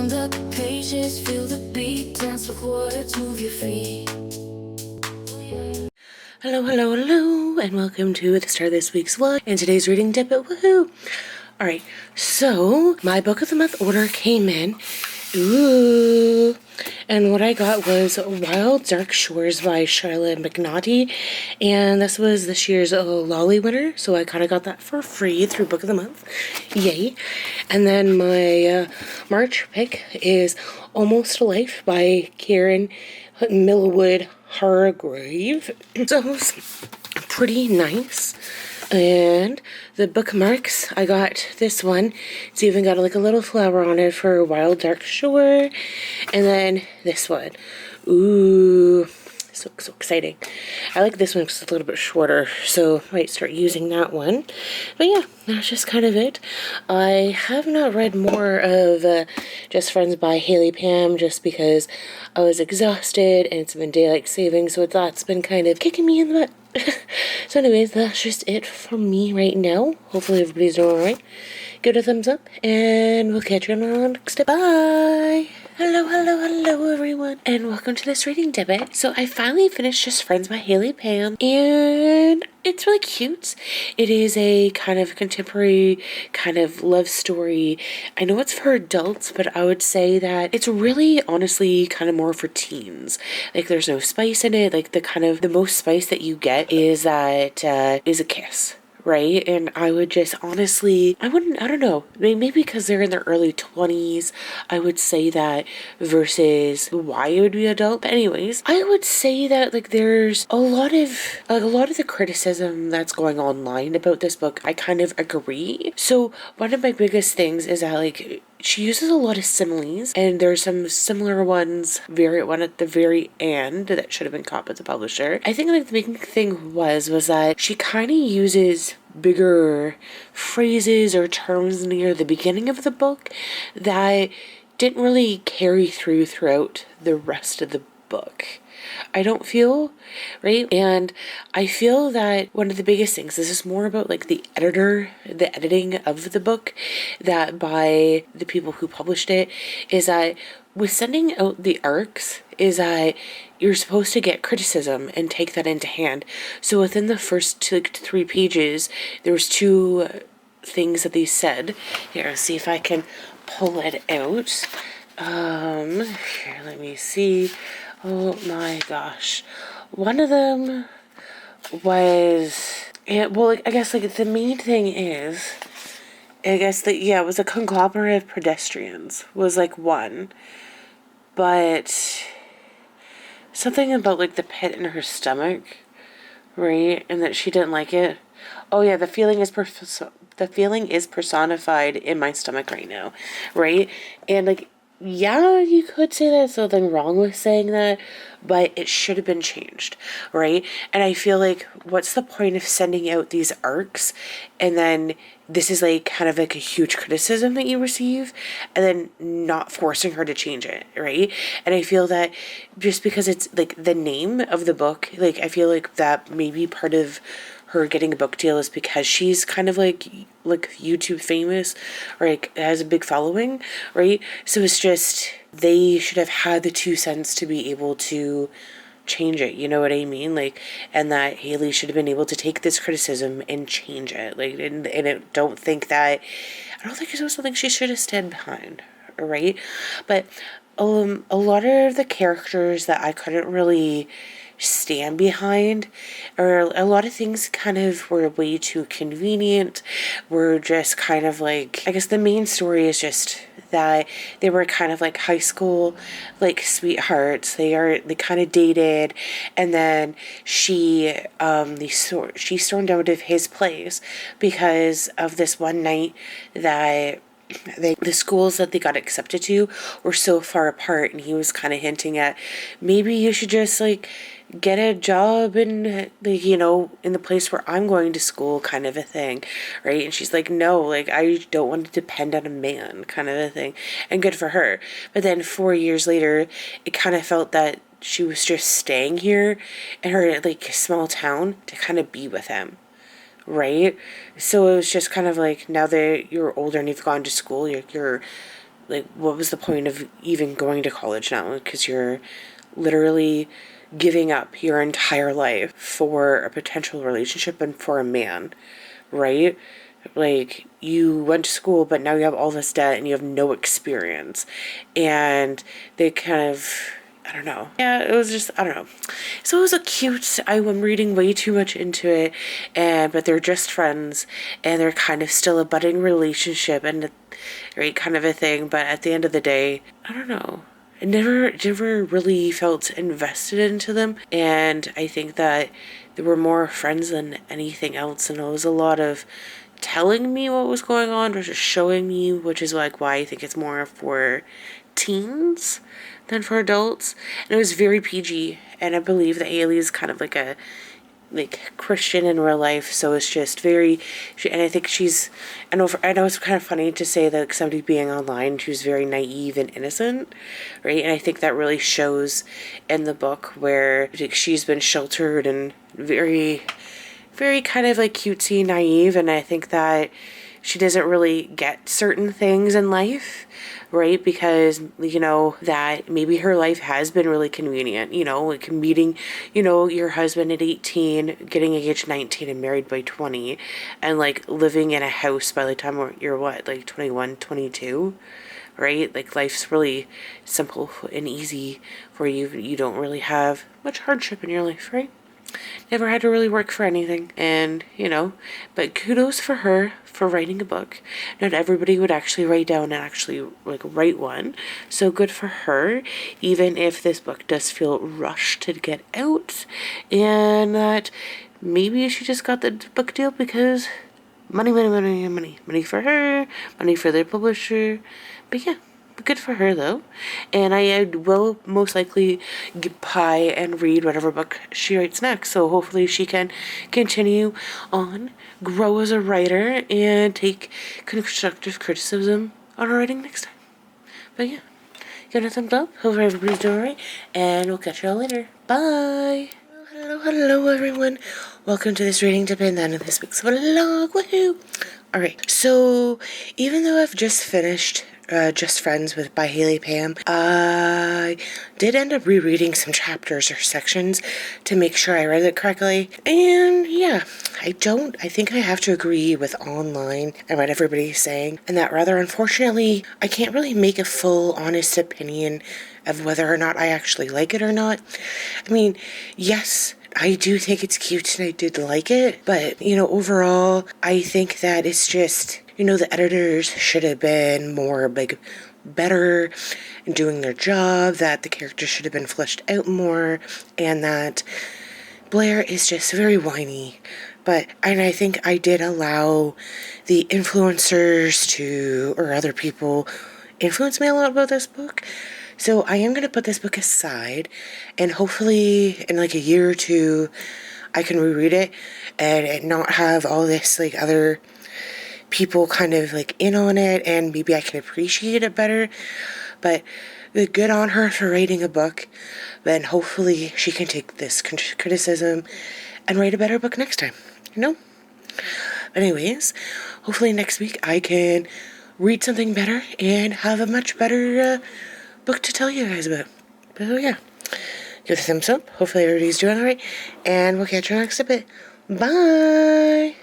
Turn the pages, feel the beat, dance with words, move your feet. Hello, hello, hello, and welcome to the start of this week's vlog. And today's reading Dippit, woohoo! Alright, so my book of the month order came in. Ooh! And what I got was Wild Dark Shores by Charlotte McNaughty. And this was this year's Lolly winner, so I kind of got that for free through Book of the Month. Yay! And then my March pick is Almost a Life by Karen Millwood Hargrave. So it was pretty nice. And the bookmarks, I got this one. It's even got like a little flower on it for Wild Dark Shore. And then this one. Ooh, so exciting. I like this one because it's a little bit shorter, so I might start using that one. But yeah, that's just kind of it. I have not read more of Just Friends by Haley Pham just because I was exhausted and it's been daylight saving, so that's been kind of kicking me in the butt. So anyways, that's just it from me right now. Hopefully everybody's doing alright. Give it a thumbs up and we'll catch you on the next step. Bye! Hello, hello, hello everyone, and welcome to this reading Dippit. So I finally finished Just Friends by Haley Pham, and it's really cute. It is a kind of contemporary kind of love story. I know it's for adults, but I would say that it's really honestly kind of more for teens. Like there's no spice in it. Like the most spice that you get is that is a kiss. Right? And I would just honestly, I don't know, maybe because they're in their early 20s, I would say that versus why it would be adult. But anyways, I would say that like there's a lot of the criticism that's going online about this book, I kind of agree. So one of my biggest things is that like she uses a lot of similes, and there's some similar ones, one at the very end that should have been caught by the publisher. I think like the big thing was that she kind of uses bigger phrases or terms near the beginning of the book that didn't really carry throughout the rest of the book. I don't feel, right? And I feel that one of the biggest things, this is more about like the editing of the book, that by the people who published it, is that with sending out the arcs, is that you're supposed to get criticism and take that into hand. So within the first 3 pages, there was 2 things that they said. Here, let's see if I can pull it out. Here, let me see. Oh my gosh. One of them was, I guess like the main thing is, I guess that, yeah, it was a conglomerate of pedestrians was like one. But something about like the pit in her stomach, right? And that she didn't like it. Oh yeah, the feeling is personified in my stomach right now, right? And like, yeah, you could say there's something wrong with saying that, but it should have been changed, right? And I feel like, what's the point of sending out these arcs, and then this is like kind of like a huge criticism that you receive, and then not forcing her to change it, right? And I feel that just because it's like the name of the book, like I feel like that may be part of her getting a book deal is because she's kind of like YouTube famous, or like has a big following, right? So it's just, they should have had the 2 cents to be able to change it, you know what I mean? Like, and that Haley should have been able to take this criticism and change it. Like, and I don't think it was something she should have stood behind, right? But a lot of the characters that I couldn't really stand behind, or a lot of things kind of were way too convenient, were just kind of like, I guess the main story is just that they were kind of like high school like sweethearts. They kind of dated, and then she stormed out of his place because of this one night that the schools that they got accepted to were so far apart, and he was kind of hinting at, maybe you should just like get a job in, like, you know, in the place where I'm going to school, kind of a thing, right? And she's like, no, like, I don't want to depend on a man, kind of a thing. And good for her. But then 4 years later, it kind of felt that she was just staying here in her like small town to kind of be with him, right? So it was just kind of like, now that you're older and you've gone to school, you're like, what was the point of even going to college now? Because you're literally giving up your entire life for a potential relationship and for a man, right? Like, you went to school, but now you have all this debt and you have no experience. And they kind of, I don't know. Yeah, it was just, I don't know. So it was a cute, I'm reading way too much into it, but they're just friends, and they're kind of still a budding relationship, and right, kind of a thing. But at the end of the day, I don't know. I never really felt invested into them, and I think that they were more friends than anything else, and it was a lot of telling me what was going on versus showing me, which is like why I think it's more for teens than for adults. And it was very PG, and I believe that Ailey is kind of like a Christian in real life, so it's just very, and I think I know it's kind of funny to say that somebody being online, she was very naive and innocent, right? And I think that really shows in the book where she's been sheltered and very, very kind of like cutesy naive, and I think that she doesn't really get certain things in life, right? Because, that maybe her life has been really convenient, like meeting, your husband at 18, getting engaged at 19 and married by 20, and like living in a house by the time you're what, like 21, 22, right? Like life's really simple and easy for you. You don't really have much hardship in your life, right? Never had to really work for anything. And, but kudos for her for writing a book. Not everybody would actually write down and actually write one. So good for her, even if this book does feel rushed to get out. And that maybe she just got the book deal because money for her, money for their publisher. But yeah. Good for her, though. And I will most likely buy and read whatever book she writes next. So hopefully she can continue on, grow as a writer, and take constructive criticism on her writing next time. But yeah, give it a thumbs up. Hope everybody's doing alright. And we'll catch y'all later. Bye. Hello, everyone. Welcome to this reading tip and then this week's vlog. Woohoo! Alright, so even though I've just finished Just Friends by Haley Pham, I did end up rereading some chapters or sections to make sure I read it correctly. And yeah, I think I have to agree with online and what everybody's saying, and that rather unfortunately, I can't really make a full, honest opinion of whether or not I actually like it or not. I mean, yes, I do think it's cute and I did like it, but, overall, I think that it's just, the editors should have been more, better in doing their job, that the characters should have been fleshed out more, and that Blair is just very whiny. And I think I did allow the influencers or other people influence me a lot about this book. So I am going to put this book aside, and hopefully in a year or two, I can reread it and not have all this other people kind of in on it, and maybe I can appreciate it better. But good on her for writing a book, then hopefully she can take this criticism and write a better book next time, But anyways, hopefully next week I can read something better and have a much better book to tell you guys about. But yeah, give it a thumbs up. Hopefully everybody's doing alright, and we'll catch you next bit. Bye!